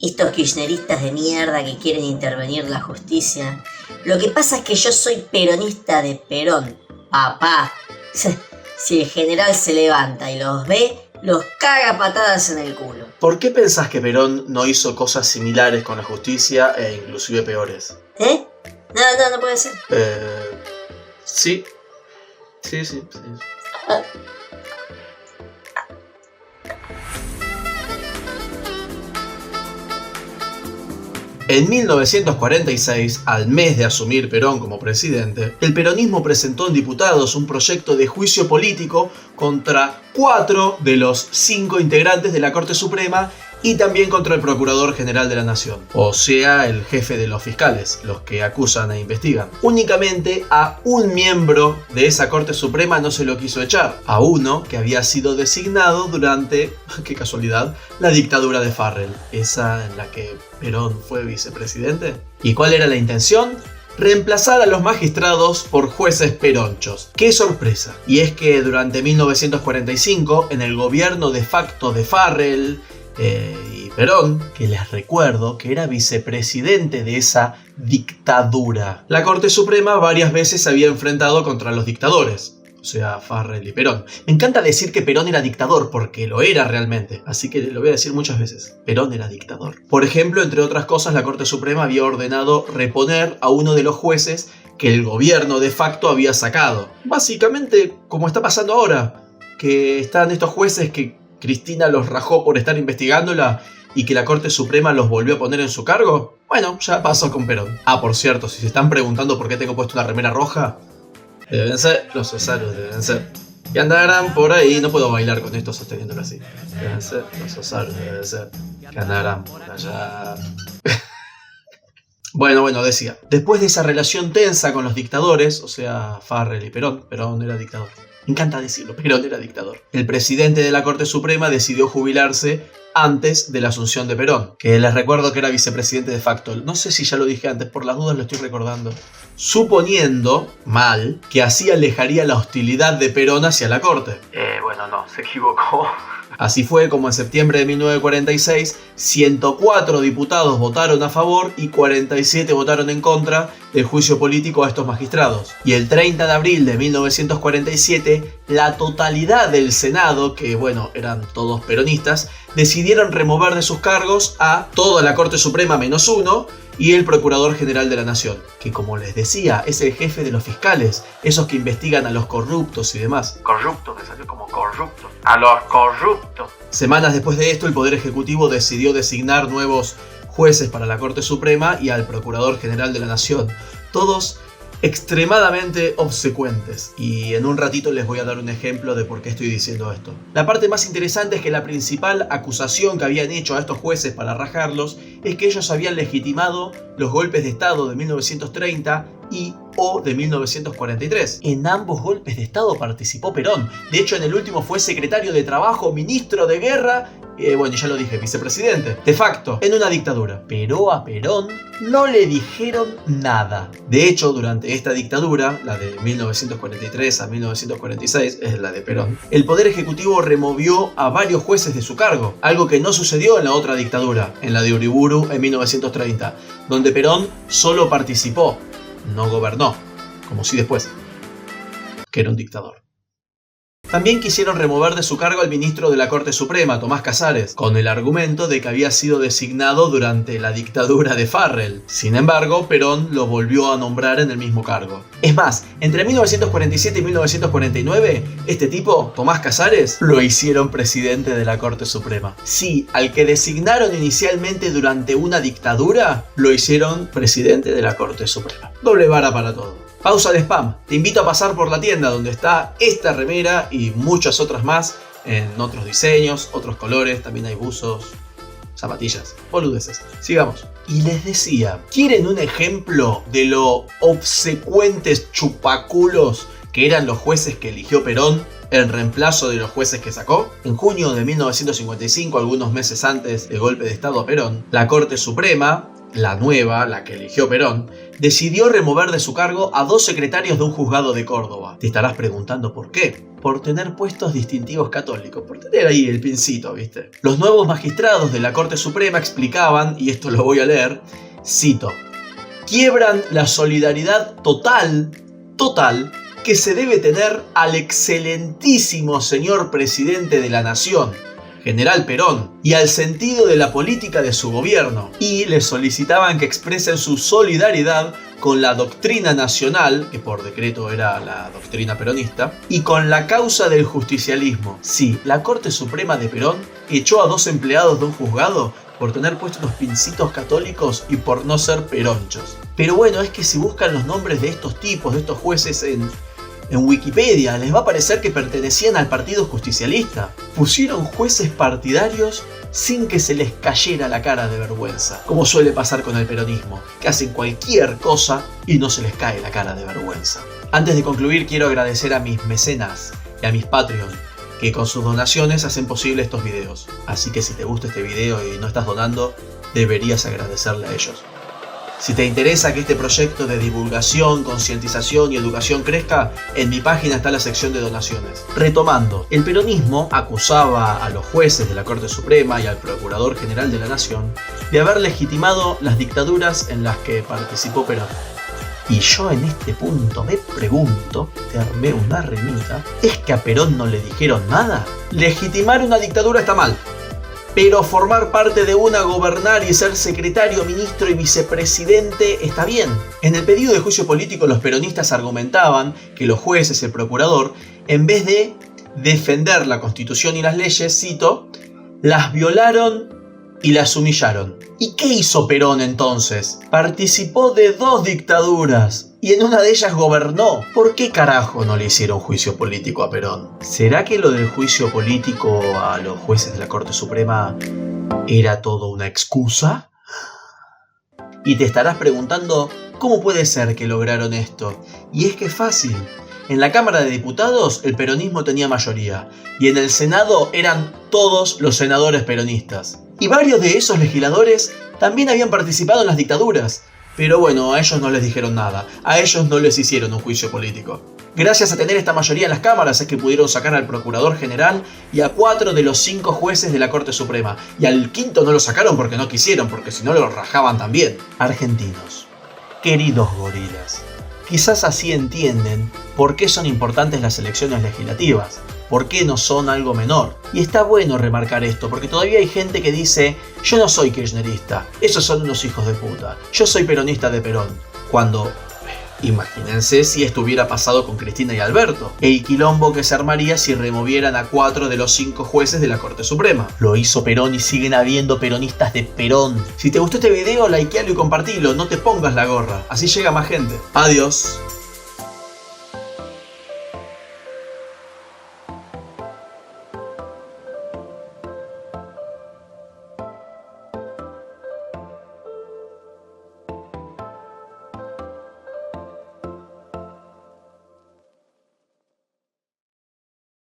estos kirchneristas de mierda que quieren intervenir la justicia. Lo que pasa es que yo soy peronista de Perón, papá. Si el general se levanta y los ve, los caga patadas en el culo. ¿Por qué pensás que Perón no hizo cosas similares con la justicia e inclusive peores? No puede ser. Sí. En 1946, al mes de asumir Perón como presidente, el peronismo presentó en diputados un proyecto de juicio político contra 4 de los 5 integrantes de la Corte Suprema y también contra el Procurador General de la Nación, o sea, el jefe de los fiscales, los que acusan e investigan. Únicamente a un miembro de esa Corte Suprema no se lo quiso echar, a uno que había sido designado durante, qué casualidad, la dictadura de Farrell, esa en la que Perón fue vicepresidente. ¿Y cuál era la intención? Reemplazar a los magistrados por jueces peronchos. ¡Qué sorpresa! Y es que durante 1945, en el gobierno de facto de Farrell y Perón, que les recuerdo que era vicepresidente de esa dictadura, la Corte Suprema varias veces se había enfrentado contra los dictadores, o sea, Farrell y Perón. Me encanta decir que Perón era dictador porque lo era realmente, así que lo voy a decir muchas veces. Perón era dictador. Por ejemplo, entre otras cosas, la Corte Suprema había ordenado reponer a uno de los jueces que el gobierno de facto había sacado. Básicamente, como está pasando ahora, que están estos jueces que Cristina los rajó por estar investigándola y que la Corte Suprema los volvió a poner en su cargo. Bueno, ya pasó con Perón. Ah, por cierto, si se están preguntando por qué tengo puesto una remera roja, deben ser los osarios, deben ser. Y andarán por ahí, no puedo bailar con esto sosteniéndolo así. Deben ser los osarios, deben ser. Que andarán por allá. Bueno, decía. Después de esa relación tensa con los dictadores, o sea, Farrell y Perón era dictador. Me encanta decirlo, Perón era dictador. El presidente de la Corte Suprema decidió jubilarse antes de la asunción de Perón, que les recuerdo que era vicepresidente de facto. No sé si ya lo dije antes, por las dudas lo estoy recordando. Suponiendo, mal, que así alejaría la hostilidad de Perón hacia la Corte. No, se equivocó. Así fue como en septiembre de 1946, 104 diputados votaron a favor y 47 votaron en contra del juicio político a estos magistrados. Y el 30 de abril de 1947, la totalidad del Senado, que eran todos peronistas, decidieron remover de sus cargos a toda la Corte Suprema menos uno y el Procurador General de la Nación, que como les decía, es el jefe de los fiscales, esos que investigan a los corruptos y demás. Corrupto, me salió como corrupto. A los corruptos. Semanas después de esto, el Poder Ejecutivo decidió designar nuevos jueces para la Corte Suprema y al Procurador General de la Nación. Todos extremadamente obsecuentes, y en un ratito les voy a dar un ejemplo de por qué estoy diciendo esto. La parte más interesante es que la principal acusación que habían hecho a estos jueces para rajarlos es que ellos habían legitimado los golpes de Estado de 1930 y o de 1943. En ambos golpes de Estado participó Perón. De hecho, en el último fue secretario de Trabajo, ministro de Guerra, ya lo dije, vicepresidente, de facto, en una dictadura. Pero a Perón no le dijeron nada. De hecho, durante esta dictadura, la de 1943 a 1946, es la de Perón, el Poder Ejecutivo removió a varios jueces de su cargo, algo que no sucedió en la otra dictadura, en la de Uriburu en 1930, donde Perón solo participó, no gobernó, como si después, que era un dictador. También quisieron remover de su cargo al ministro de la Corte Suprema, Tomás Casares, con el argumento de que había sido designado durante la dictadura de Farrell. Sin embargo, Perón lo volvió a nombrar en el mismo cargo. Es más, entre 1947 y 1949, este tipo, Tomás Casares, lo hicieron presidente de la Corte Suprema. Sí, al que designaron inicialmente durante una dictadura, lo hicieron presidente de la Corte Suprema. Doble vara para todo. Pausa de spam. Te invito a pasar por la tienda donde está esta remera y muchas otras más en otros diseños, otros colores. También hay buzos, zapatillas, boludeces. Sigamos. Y les decía, ¿quieren un ejemplo de lo obsecuentes chupaculos que eran los jueces que eligió Perón en reemplazo de los jueces que sacó? En junio de 1955, algunos meses antes del golpe de Estado a Perón, la Corte Suprema, la nueva, la que eligió Perón, decidió remover de su cargo a 2 secretarios de un juzgado de Córdoba. Te estarás preguntando por qué. Por tener puestos distintivos católicos, por tener ahí el pincito, ¿viste? Los nuevos magistrados de la Corte Suprema explicaban, y esto lo voy a leer, cito: quiebran la solidaridad total que se debe tener al excelentísimo señor presidente de la Nación, General Perón, y al sentido de la política de su gobierno, y le solicitaban que expresen su solidaridad con la doctrina nacional, que por decreto era la doctrina peronista, y con la causa del justicialismo. Sí, la Corte Suprema de Perón echó a 2 empleados de un juzgado por tener puestos unos pincitos católicos y por no ser peronchos. Pero bueno, es que si buscan los nombres de estos tipos, de estos jueces en Wikipedia, les va a parecer que pertenecían al partido justicialista. Pusieron jueces partidarios sin que se les cayera la cara de vergüenza, como suele pasar con el peronismo, que hacen cualquier cosa y no se les cae la cara de vergüenza. Antes de concluir, quiero agradecer a mis mecenas y a mis Patreon, que con sus donaciones hacen posible estos videos. Así que si te gusta este video y no estás donando, deberías agradecerle a ellos. Si te interesa que este proyecto de divulgación, concientización y educación crezca, en mi página está la sección de donaciones. Retomando, el peronismo acusaba a los jueces de la Corte Suprema y al Procurador General de la Nación de haber legitimado las dictaduras en las que participó Perón. Y yo en este punto me pregunto, te armé una remita, ¿es que a Perón no le dijeron nada? Legitimar una dictadura está mal. Pero formar parte de una, gobernar y ser secretario, ministro y vicepresidente está bien. En el pedido de juicio político los peronistas argumentaban que los jueces y el procurador, en vez de defender la Constitución y las leyes, cito, las violaron y las humillaron. ¿Y qué hizo Perón entonces? Participó de 2 dictaduras y en una de ellas gobernó. ¿Por qué carajo no le hicieron juicio político a Perón? ¿Será que lo del juicio político a los jueces de la Corte Suprema era todo una excusa? Y te estarás preguntando, ¿cómo puede ser que lograron esto? Y es que es fácil. En la Cámara de Diputados el peronismo tenía mayoría y en el Senado eran todos los senadores peronistas. Y varios de esos legisladores también habían participado en las dictaduras. Pero bueno, a ellos no les dijeron nada, a ellos no les hicieron un juicio político. Gracias a tener esta mayoría en las cámaras es que pudieron sacar al Procurador General y a 4 de los 5 jueces de la Corte Suprema. Y al quinto no lo sacaron porque no quisieron, porque si no lo rajaban también. Argentinos, queridos gorilas, quizás así entienden por qué son importantes las elecciones legislativas, por qué no son algo menor. Y está bueno remarcar esto, porque todavía hay gente que dice, yo no soy kirchnerista, esos son unos hijos de puta, yo soy peronista de Perón. Cuando, imagínense si esto hubiera pasado con Cristina y Alberto, el quilombo que se armaría si removieran a 4 de los 5 jueces de la Corte Suprema. Lo hizo Perón y siguen habiendo peronistas de Perón. Si te gustó este video, likealo y compartilo, no te pongas la gorra, así llega más gente. Adiós.